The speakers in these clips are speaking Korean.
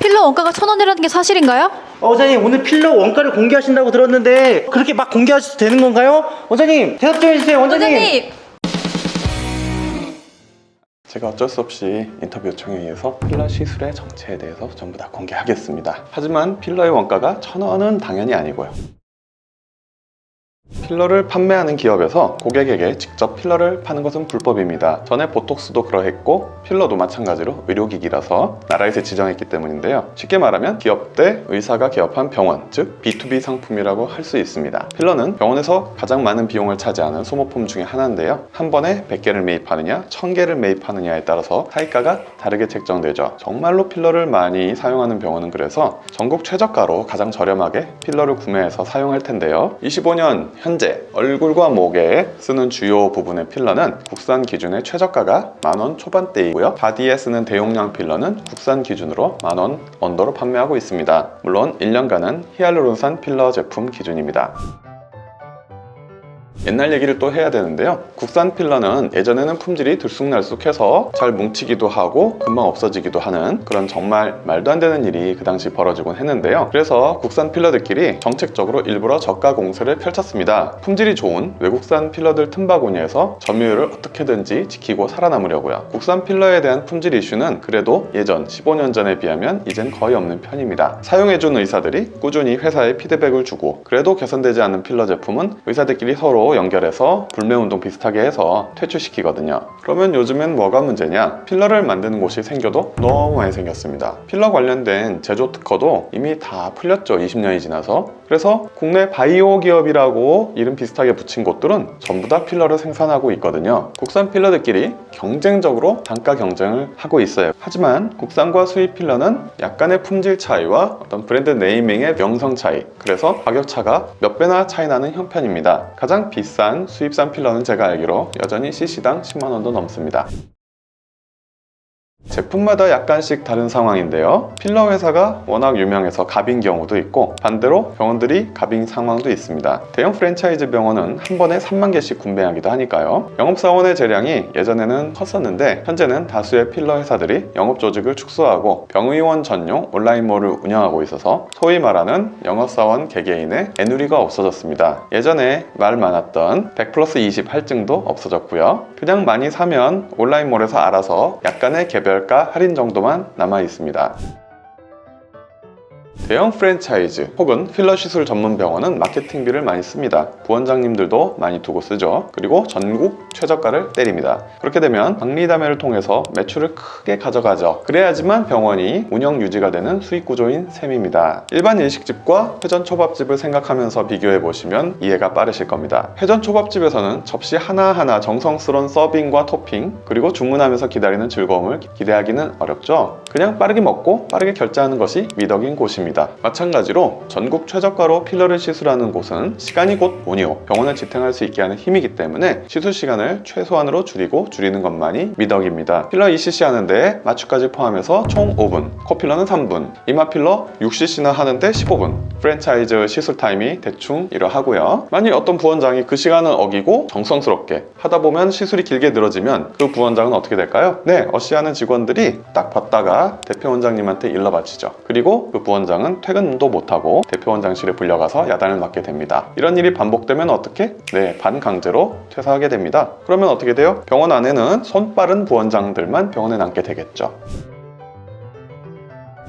필러 원가가 1,000원이라는 게 사실인가요? 원장님, 오늘 필러 원가를 공개하신다고 들었는데 그렇게 막 공개하셔도 되는 건가요? 원장님, 대답 좀 해주세요. 원장님. 제가 어쩔 수 없이 인터뷰 요청에 의해서 필러 시술의 정체에 대해서 전부 다 공개하겠습니다. 하지만 필러의 원가가 1,000원은 당연히 아니고요. 필러를 판매하는 기업에서 고객에게 직접 필러를 파는 것은 불법입니다. 전에 보톡스도 그러했고 필러도 마찬가지로 의료기기라서 나라에서 지정했기 때문인데요. 쉽게 말하면 기업 대 의사가 개업한 병원, 즉 B2B 상품이라고 할 수 있습니다. 필러는 병원에서 가장 많은 비용을 차지하는 소모품 중에 하나인데요. 한 번에 100개를 매입하느냐 1000개를 매입하느냐에 따라서 차이가가 다르게 책정되죠. 정말로 필러를 많이 사용하는 병원은 그래서 전국 최저가로 가장 저렴하게 필러를 구매해서 사용할 텐데요. 25년 현재 얼굴과 목에 쓰는 주요 부분의 필러는 국산 기준의 최저가가 10,000원 초반대이고요. 바디에 쓰는 대용량 필러는 국산 기준으로 10,000원 언더로 판매하고 있습니다. 물론 1년간은 히알루론산 필러 제품 기준입니다. 옛날 얘기를 또 해야 되는데요. 국산 필러는 예전에는 품질이 들쑥날쑥해서 잘 뭉치기도 하고 금방 없어지기도 하는 그런 정말 말도 안 되는 일이 그 당시 벌어지곤 했는데요. 그래서 국산 필러들끼리 정책적으로 일부러 저가 공세를 펼쳤습니다. 품질이 좋은 외국산 필러들 틈바구니에서 점유율을 어떻게든지 지키고 살아남으려고요. 국산 필러에 대한 품질 이슈는 그래도 예전 15년 전에 비하면 이젠 거의 없는 편입니다. 사용해준 의사들이 꾸준히 회사에 피드백을 주고 그래도 개선되지 않는 필러 제품은 의사들끼리 서로 연결해서 불매운동 비슷하게 해서 퇴출시키거든요. 그러면 요즘엔 뭐가 문제냐? 필러를 만드는 곳이 생겨도 너무 많이 생겼습니다. 필러 관련된 제조 특허도 이미 다 풀렸죠. 20년이 지나서. 그래서 국내 바이오 기업이라고 이름 비슷하게 붙인 곳들은 전부 다 필러를 생산하고 있거든요. 국산 필러들끼리 경쟁적으로 단가 경쟁을 하고 있어요. 하지만 국산과 수입 필러는 약간의 품질 차이와 어떤 브랜드 네이밍의 명성 차이, 그래서 가격 차가 몇 배나 차이 나는 형편입니다. 가장 비싼 수입산 필러는 제가 알기로 여전히 cc당 10만 원도 넘습니다. 제품마다 약간씩 다른 상황인데요. 필러 회사가 워낙 유명해서 갑인 경우도 있고 반대로 병원들이 갑인 상황도 있습니다. 대형 프랜차이즈 병원은 한 번에 3만 개씩 구매하기도 하니까요. 영업사원의 재량이 예전에는 컸었는데 현재는 다수의 필러 회사들이 영업 조직을 축소하고 병의원 전용 온라인몰을 운영하고 있어서 소위 말하는 영업사원 개개인의 애누리가 없어졌습니다. 예전에 말 많았던 100+20 할증도 없어졌고요. 그냥 많이 사면 온라인몰에서 알아서 약간의 개별가 할인 정도만 남아 있습니다. 대형 프랜차이즈 혹은 필러 시술 전문 병원은 마케팅비를 많이 씁니다. 부원장님들도 많이 두고 쓰죠. 그리고 전국 최저가를 때립니다. 그렇게 되면 박리담회를 통해서 매출을 크게 가져가죠. 그래야지만 병원이 운영 유지가 되는 수익 구조인 셈입니다. 일반 일식집과 회전 초밥집을 생각하면서 비교해 보시면 이해가 빠르실 겁니다. 회전 초밥집에서는 접시 하나하나 정성스러운 서빙과 토핑, 그리고 주문하면서 기다리는 즐거움을 기대하기는 어렵죠. 그냥 빠르게 먹고 빠르게 결제하는 것이 미덕인 곳입니다. 마찬가지로 전국 최저가로 필러를 시술하는 곳은 시간이 곧 돈이요, 병원을 지탱할 수 있게 하는 힘이기 때문에 시술 시간을 최소한으로 줄이는 것만이 미덕입니다. 필러 2cc 하는데 마취까지 포함해서 총 5분, 코필러는 3분, 이마 필러 6cc나 하는데 15분. 프랜차이즈 시술 타임이 대충 이러하고요. 만일 어떤 부원장이 그 시간을 어기고 정성스럽게 하다 보면 시술이 길게 늘어지면 그 부원장은 어떻게 될까요? 네, 어시하는 직원들이 딱 봤다가 대표 원장님한테 일러 바치죠. 그리고 그 부원장은 퇴근도 못하고 대표 원장실에 불려가서 야단을 맞게 됩니다. 이런 일이 반복되면 어떻게? 네, 반강제로 퇴사하게 됩니다. 그러면 어떻게 돼요? 병원 안에는 손빠른 부원장들만 병원에 남게 되겠죠.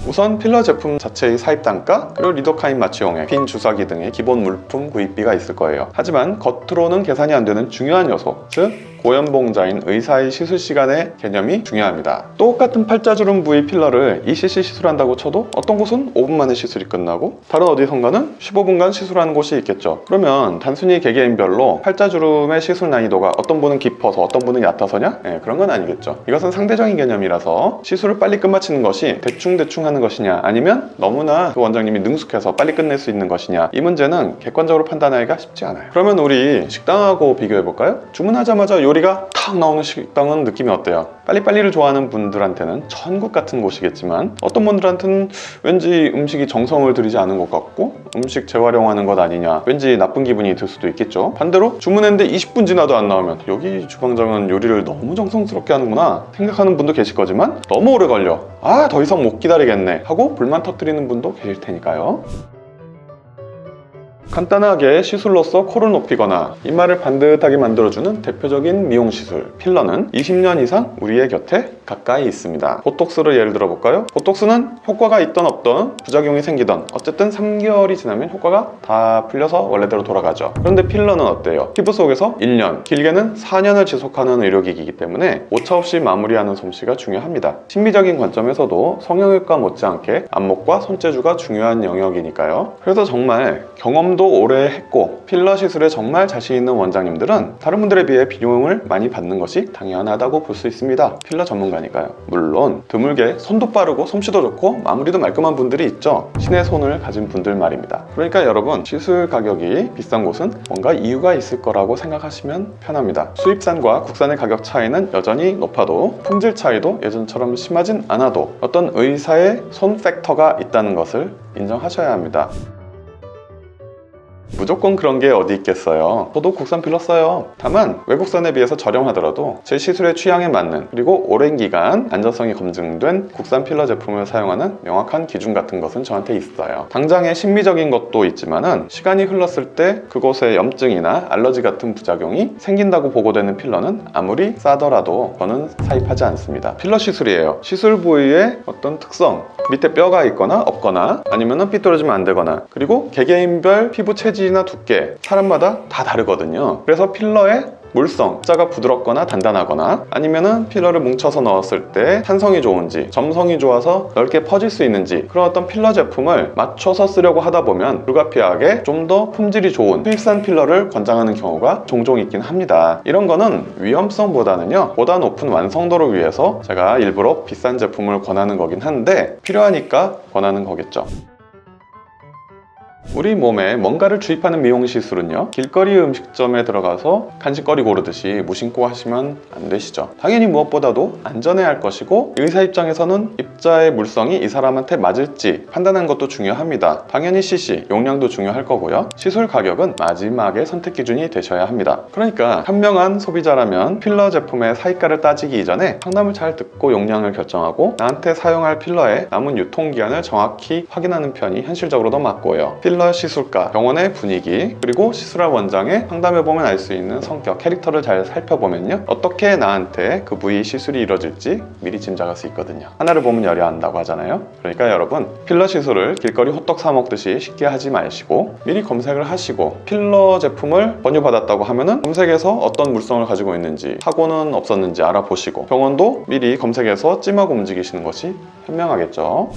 우선 필러 제품 자체의 사입 단가, 그리고 리도카인 마취용액, 핀 주사기 등의 기본 물품 구입비가 있을 거예요. 하지만 겉으로는 계산이 안 되는 중요한 요소, 즉 고연봉자인 의사의 시술 시간의 개념이 중요합니다. 똑같은 팔자주름 부위 필러를 2cc 시술한다고 쳐도 어떤 곳은 5분 만에 시술이 끝나고 다른 어디선가는 15분간 시술하는 곳이 있겠죠. 그러면 단순히 개개인별로 팔자주름의 시술 난이도가 어떤 분은 깊어서 어떤 분은 얕아서냐? 네, 그런 건 아니겠죠. 이것은 상대적인 개념이라서 시술을 빨리 끝마치는 것이 대충 하는 것이냐, 아니면 너무나 그 원장님이 능숙해서 빨리 끝낼 수 있는 것이냐, 이 문제는 객관적으로 판단하기가 쉽지 않아요. 그러면 우리 식당하고 비교해 볼까요? 주문하자마자 요리 요리가 탁 나오는 식당은 느낌이 어때요? 빨리빨리를 좋아하는 분들한테는 천국 같은 곳이겠지만 어떤 분들한테는 왠지 음식이 정성을 들이지 않은 것 같고 음식 재활용하는 것 아니냐, 왠지 나쁜 기분이 들 수도 있겠죠. 반대로 주문했는데 20분 지나도 안 나오면 여기 주방장은 요리를 너무 정성스럽게 하는구나 생각하는 분도 계실 거지만 너무 오래 걸려, 더 이상 못 기다리겠네 하고 불만 터뜨리는 분도 계실 테니까요. 간단하게 시술로서 코를 높이거나 이마를 반듯하게 만들어주는 대표적인 미용 시술 필러는 20년 이상 우리의 곁에 가까이 있습니다. 보톡스를 예를 들어 볼까요? 보톡스는 효과가 있던 없던 부작용이 생기던 어쨌든 3개월이 지나면 효과가 다 풀려서 원래대로 돌아가죠. 그런데 필러는 어때요? 피부 속에서 1년, 길게는 4년을 지속하는 의료기기이기 때문에 오차없이 마무리하는 솜씨가 중요합니다. 심미적인 관점에서도 성형외과 못지않게 안목과 손재주가 중요한 영역이니까요. 그래서 정말 경험도 오래 했고 필러 시술에 정말 자신 있는 원장님들은 다른 분들에 비해 비용을 많이 받는 것이 당연하다고 볼 수 있습니다. 필러 전문가니까요. 물론 드물게 손도 빠르고 솜씨도 좋고 마무리도 말끔한 분들이 있죠. 신의 손을 가진 분들 말입니다. 그러니까 여러분, 시술 가격이 비싼 곳은 뭔가 이유가 있을 거라고 생각하시면 편합니다. 수입산과 국산의 가격 차이는 여전히 높아도 품질 차이도 예전처럼 심하진 않아도 어떤 의사의 손 팩터가 있다는 것을 인정하셔야 합니다. 무조건 그런 게 어디 있겠어요. 저도 국산 필러 써요. 다만 외국산에 비해서 저렴하더라도 제 시술의 취향에 맞는, 그리고 오랜 기간 안전성이 검증된 국산 필러 제품을 사용하는 명확한 기준 같은 것은 저한테 있어요. 당장의 심미적인 것도 있지만은 시간이 흘렀을 때 그곳에 염증이나 알러지 같은 부작용이 생긴다고 보고되는 필러는 아무리 싸더라도 저는 사입하지 않습니다. 필러 시술이에요. 시술 부위의 어떤 특성, 밑에 뼈가 있거나 없거나 아니면은 삐뚤어지면 안 되거나, 그리고 개개인별 피부 체질이나 두께, 사람마다 다 다르거든요. 그래서 필러의 물성, 자가 부드럽거나 단단하거나 아니면은 필러를 뭉쳐서 넣었을 때 탄성이 좋은지, 점성이 좋아서 넓게 퍼질 수 있는지, 그런 어떤 필러 제품을 맞춰서 쓰려고 하다 보면 불가피하게 좀 더 품질이 좋은 수입산 필러를 권장하는 경우가 종종 있긴 합니다. 이런 거는 위험성보다는요, 보다 높은 완성도를 위해서 제가 일부러 비싼 제품을 권하는 거긴 한데 필요하니까 권하는 거겠죠. 우리 몸에 뭔가를 주입하는 미용 시술은요, 길거리 음식점에 들어가서 간식거리 고르듯이 무심코 하시면 안 되시죠. 당연히 무엇보다도 안전해야 할 것이고 의사 입장에서는 입자의 물성이 이 사람한테 맞을지 판단하는 것도 중요합니다. 당연히 cc, 용량도 중요할 거고요. 시술 가격은 마지막에 선택 기준이 되셔야 합니다. 그러니까 현명한 소비자라면 필러 제품의 사이가를 따지기 이전에 상담을 잘 듣고 용량을 결정하고 나한테 사용할 필러의 남은 유통기한을 정확히 확인하는 편이 현실적으로도 맞고요. 필러 시술가, 병원의 분위기, 그리고 시술할 원장의 상담해보면 알 수 있는 성격, 캐릭터를 잘 살펴보면요, 어떻게 나한테 그 부위 시술이 이루어질지 미리 짐작할 수 있거든요. 하나를 보면 열이 안다고 하잖아요. 그러니까 여러분, 필러 시술을 길거리 호떡 사 먹듯이 쉽게 하지 마시고 미리 검색을 하시고, 필러 제품을 권유받았다고 하면은 검색해서 어떤 물성을 가지고 있는지, 사고는 없었는지 알아보시고, 병원도 미리 검색해서 찜하고 움직이시는 것이 현명하겠죠.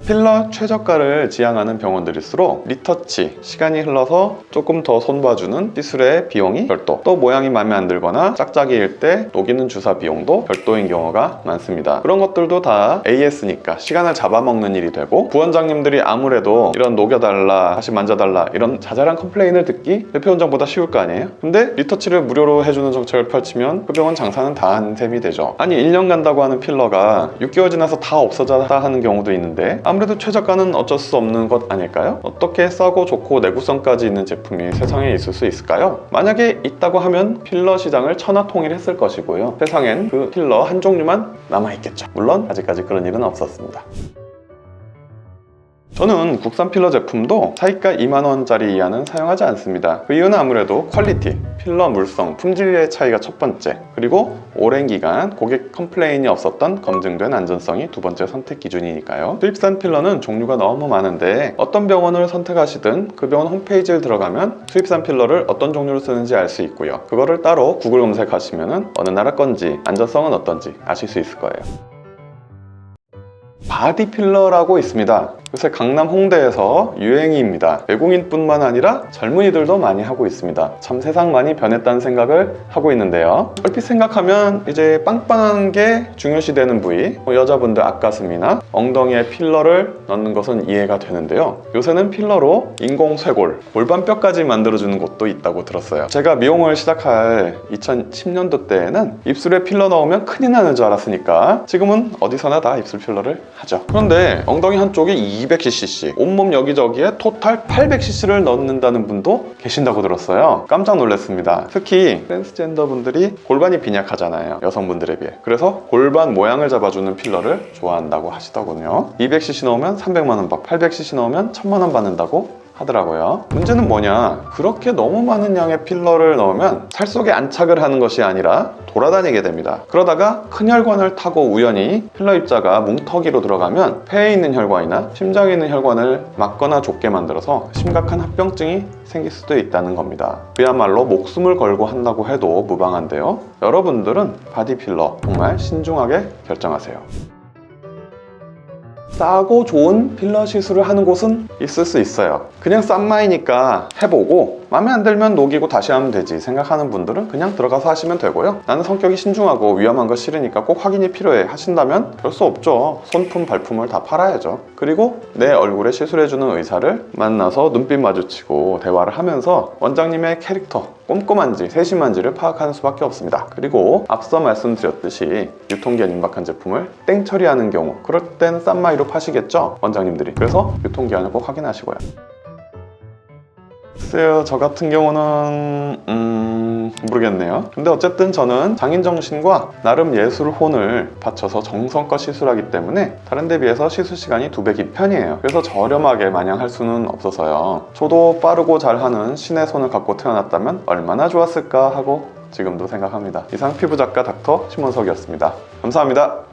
필러 최저가를 지향하는 병원들일수록 리터치, 시간이 흘러서 조금 더 손봐주는 시술의 비용이 별도, 또 모양이 마음에 안 들거나 짝짝이일 때 녹이는 주사 비용도 별도인 경우가 많습니다. 그런 것들도 다 AS니까 시간을 잡아먹는 일이 되고, 부원장님들이 아무래도 이런 녹여달라, 다시 만져달라 이런 자잘한 컴플레인을 듣기 대표원장보다 쉬울 거 아니에요? 근데 리터치를 무료로 해주는 정책을 펼치면 그 병원 장사는 다 한 셈이 되죠. 아니 1년 간다고 하는 필러가 6개월 지나서 다 없어졌다 하는 경우도 있는데 아무래도 최저가는 어쩔 수 없는 것 아닐까요? 어떻게 싸고 좋고 내구성까지 있는 제품이 세상에 있을 수 있을까요? 만약에 있다고 하면 필러 시장을 천하통일했을 것이고요. 세상엔 그 필러 한 종류만 남아있겠죠. 물론 아직까지 그런 일은 없었습니다. 저는 국산 필러 제품도 사이가 2만원짜리 이하는 사용하지 않습니다. 그 이유는 아무래도 퀄리티, 필러 물성, 품질의 차이가 첫 번째, 그리고 오랜 기간 고객 컴플레인이 없었던 검증된 안전성이 두 번째 선택 기준이니까요. 수입산 필러는 종류가 너무 많은데 어떤 병원을 선택하시든 그 병원 홈페이지를 들어가면 수입산 필러를 어떤 종류로 쓰는지 알 수 있고요. 그거를 따로 구글 검색하시면 어느 나라 건지 안전성은 어떤지 아실 수 있을 거예요. 바디 필러라고 있습니다. 요새 강남 홍대에서 유행입니다. 외국인뿐만 아니라 젊은이들도 많이 하고 있습니다. 참 세상 많이 변했다는 생각을 하고 있는데요. 얼핏 생각하면 이제 빵빵한 게 중요시되는 부위, 여자분들 앞가슴이나 엉덩이에 필러를 넣는 것은 이해가 되는데요. 요새는 필러로 인공쇄골, 골반뼈까지 만들어주는 곳도 있다고 들었어요. 제가 미용을 시작할 2010년도 때에는 입술에 필러 넣으면 큰일 나는 줄 알았으니까 지금은 어디서나 다 입술 필러를 하죠. 그런데 엉덩이 한쪽이 200cc, 온몸 여기저기에 토탈 800cc를 넣는다는 분도 계신다고 들었어요. 깜짝 놀랐습니다. 특히 트랜스젠더 분들이 골반이 빈약하잖아요, 여성분들에 비해. 그래서 골반 모양을 잡아주는 필러를 좋아한다고 하시더군요. 200cc 넣으면 300만원 받고 800cc 넣으면 1000만원 받는다고 하더라고요. 문제는 뭐냐, 그렇게 너무 많은 양의 필러를 넣으면 살 속에 안착을 하는 것이 아니라 돌아다니게 됩니다. 그러다가 큰 혈관을 타고 우연히 필러 입자가 뭉터기로 들어가면 폐에 있는 혈관이나 심장에 있는 혈관을 막거나 좁게 만들어서 심각한 합병증이 생길 수도 있다는 겁니다. 그야말로 목숨을 걸고 한다고 해도 무방한데요. 여러분들은 바디필러 정말 신중하게 결정하세요. 싸고 좋은 필러 시술을 하는 곳은 있을 수 있어요. 그냥 싼 마이니까 해보고 마음에 안 들면 녹이고 다시 하면 되지 생각하는 분들은 그냥 들어가서 하시면 되고요. 나는 성격이 신중하고 위험한 거 싫으니까 꼭 확인이 필요해 하신다면 별 수 없죠. 손품 발품을 다 팔아야죠. 그리고 내 얼굴에 시술해주는 의사를 만나서 눈빛 마주치고 대화를 하면서 원장님의 캐릭터, 꼼꼼한지 세심한지를 파악하는 수밖에 없습니다. 그리고 앞서 말씀드렸듯이 유통기한 임박한 제품을 땡 처리하는 경우, 그럴 땐 싼 마이로 파시겠죠, 원장님들이. 그래서 유통기한을 꼭 확인하시고요. 글쎄요, 저 같은 경우는 모르겠네요. 근데 어쨌든 저는 장인정신과 나름 예술혼을 바쳐서 정성껏 시술하기 때문에 다른 데 비해서 시술 시간이 2배 긴 편이에요. 그래서 저렴하게 마냥 할 수는 없어서요. 저도 빠르고 잘하는 신의 손을 갖고 태어났다면 얼마나 좋았을까 하고 지금도 생각합니다. 이상 피부작가 닥터 심원석이었습니다. 감사합니다.